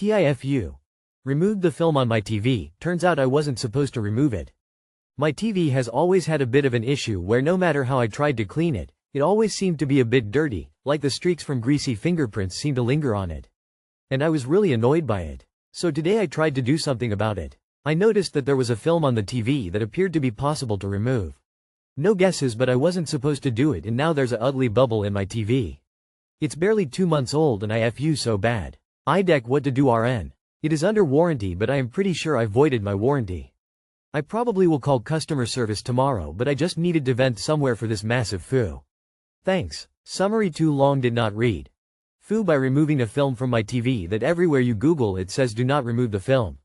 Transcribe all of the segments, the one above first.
TIFU. Removed the film on my TV, turns out I wasn't supposed to remove it. My TV has always had a bit of an issue where no matter how I tried to clean it, it always seemed to be a bit dirty, like the streaks from greasy fingerprints seemed to linger on it. And I was really annoyed by it. So today I tried to do something about it. I noticed that there was a film on the TV that appeared to be possible to remove. No guesses, but I wasn't supposed to do it, and now there's a ugly bubble in my TV. It's barely 2 months old and I FU so bad. IDEC what to do RN. It is under warranty, but I am pretty sure I voided my warranty. I probably will call customer service tomorrow, but I just needed to vent somewhere for this massive foo. Thanks. Summary too long did not read. Foo by removing a film from my TV that everywhere you Google it says do not remove the film.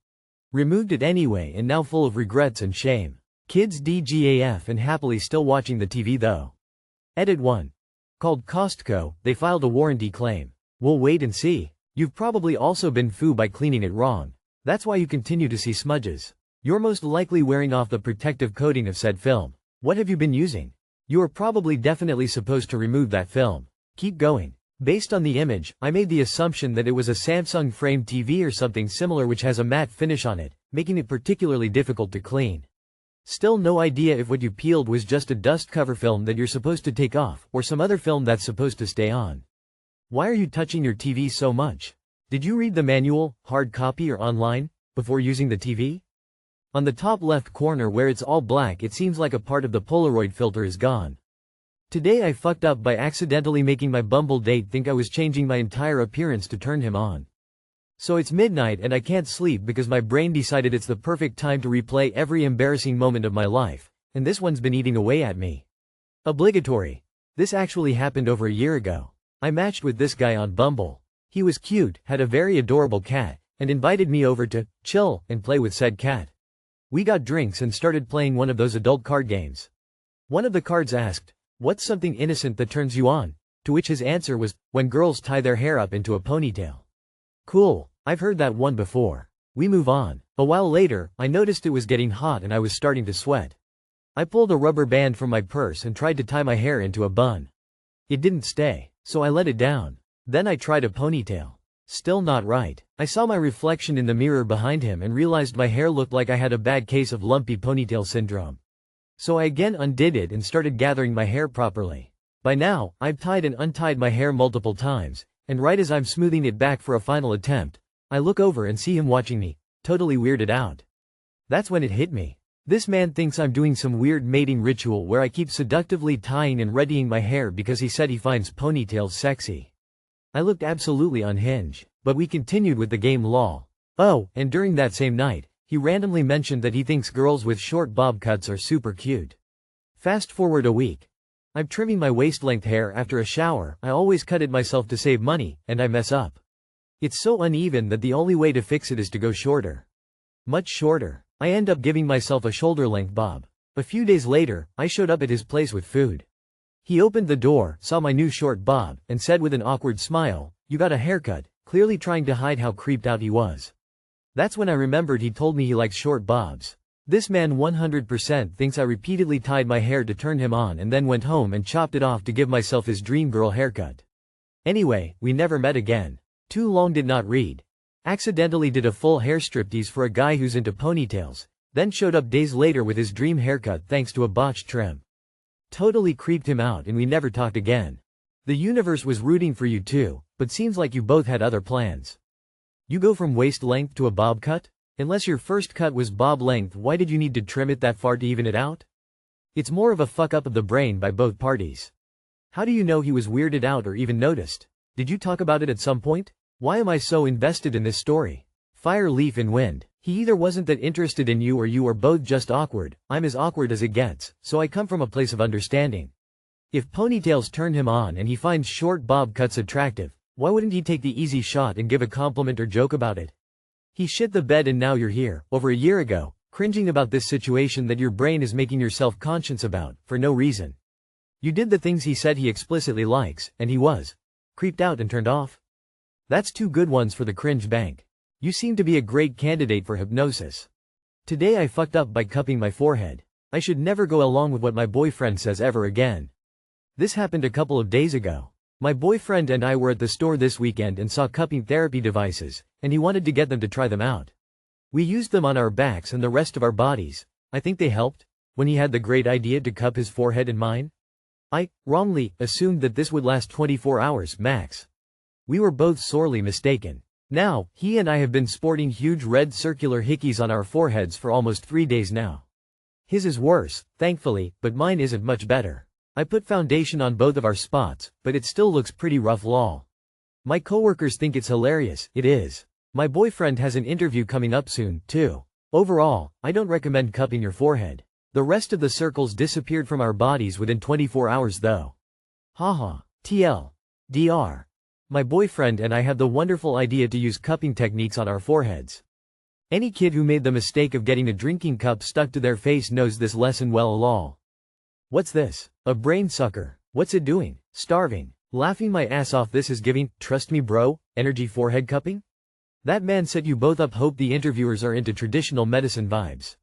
Removed it anyway and now full of regrets and shame. Kids DGAF and happily still watching the TV though. Edit 1. Called Costco, they filed a warranty claim. We'll wait and see. You've probably also been foo by cleaning it wrong. That's why you continue to see smudges. You're most likely wearing off the protective coating of said film. What have you been using? You are probably definitely supposed to remove that film. Keep going. Based on the image, I made the assumption that it was a Samsung frame TV or something similar which has a matte finish on it, making it particularly difficult to clean. Still no idea if what you peeled was just a dust cover film that you're supposed to take off, or some other film that's supposed to stay on. Why are you touching your TV so much? Did you read the manual, hard copy or online, before using the TV? On the top left corner where it's all black it seems like a part of the Polaroid filter is gone. Today I fucked up by accidentally making my Bumble date think I was changing my entire appearance to turn him on. So it's midnight and I can't sleep because my brain decided it's the perfect time to replay every embarrassing moment of my life, and this one's been eating away at me. Obligatory. This actually happened over a year ago. I matched with this guy on Bumble. He was cute, had a very adorable cat, and invited me over to chill and play with said cat. We got drinks and started playing one of those adult card games. One of the cards asked, "What's something innocent that turns you on?" To which his answer was, "When girls tie their hair up into a ponytail." Cool, I've heard that one before. We move on. A while later, I noticed it was getting hot and I was starting to sweat. I pulled a rubber band from my purse and tried to tie my hair into a bun. It didn't stay, so I let it down. Then I tried a ponytail. Still not right. I saw my reflection in the mirror behind him and realized my hair looked like I had a bad case of lumpy ponytail syndrome. So I again undid it and started gathering my hair properly. By now, I've tied and untied my hair multiple times, and right as I'm smoothing it back for a final attempt, I look over and see him watching me, totally weirded out. That's when it hit me. This man thinks I'm doing some weird mating ritual where I keep seductively tying and readying my hair because he said he finds ponytails sexy. I looked absolutely unhinged, but we continued with the game lol. Oh, and during that same night, he randomly mentioned that he thinks girls with short bob cuts are super cute. Fast forward a week. I'm trimming my waist-length hair after a shower. I always cut it myself to save money, and I mess up. It's so uneven that the only way to fix it is to go shorter. Much shorter. I end up giving myself a shoulder-length bob. A few days later, I showed up at his place with food. He opened the door, saw my new short bob, and said with an awkward smile, "You got a haircut," clearly trying to hide how creeped out he was. That's when I remembered he told me he likes short bobs. This man 100% thinks I repeatedly tied my hair to turn him on and then went home and chopped it off to give myself his dream girl haircut. Anyway, we never met again. Too long did not read. Accidentally did a full hair striptease for a guy who's into ponytails, then showed up days later with his dream haircut thanks to a botched trim. Totally creeped him out and we never talked again. The universe was rooting for you too, but seems like you both had other plans. You go from waist length to a bob cut? Unless your first cut was bob length, why did you need to trim it that far to even it out? It's more of a fuck up of the brain by both parties. How do you know he was weirded out or even noticed? Did you talk about it at some point? Why am I so invested in this story? Fire, leaf and wind. He either wasn't that interested in you or you are both just awkward. I'm as awkward as it gets, so I come from a place of understanding. If ponytails turn him on and he finds short bob cuts attractive, why wouldn't he take the easy shot and give a compliment or joke about it? He shit the bed and now you're here, over a year ago, cringing about this situation that your brain is making you self-conscious about, for no reason. You did the things he said he explicitly likes, and he was creeped out and turned off. That's 2 good ones for the cringe bank. You seem to be a great candidate for hypnosis. Today I fucked up by cupping my forehead. I should never go along with what my boyfriend says ever again. This happened a couple of days ago. My boyfriend and I were at the store this weekend and saw cupping therapy devices, and he wanted to get them to try them out. We used them on our backs and the rest of our bodies. I think they helped, when he had the great idea to cup his forehead and mine. I, wrongly, assumed that this would last 24 hours, max. We were both sorely mistaken. Now, he and I have been sporting huge red circular hickeys on our foreheads for almost 3 days now. His is worse, thankfully, but mine isn't much better. I put foundation on both of our spots, but it still looks pretty rough lol. My coworkers think it's hilarious. It is. My boyfriend has an interview coming up soon, too. Overall, I don't recommend cupping your forehead. The rest of the circles disappeared from our bodies within 24 hours though. Haha. TL. DR. My boyfriend and I have the wonderful idea to use cupping techniques on our foreheads. Any kid who made the mistake of getting a drinking cup stuck to their face knows this lesson well lol. What's this? A brain sucker. What's it doing? Starving. Laughing my ass off. This is giving, trust me bro, energy forehead cupping? That man set you both up. Hope the interviewers are into traditional medicine vibes.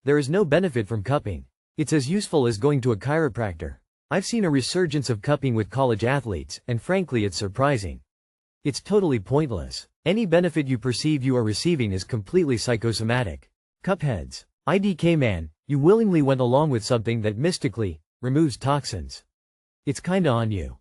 There is no benefit from cupping. It's as useful as going to a chiropractor. I've seen a resurgence of cupping with college athletes, and frankly it's surprising. It's totally pointless. Any benefit you perceive you are receiving is completely psychosomatic. Cupheads. IDK man, you willingly went along with something that mystically removes toxins. It's kinda on you.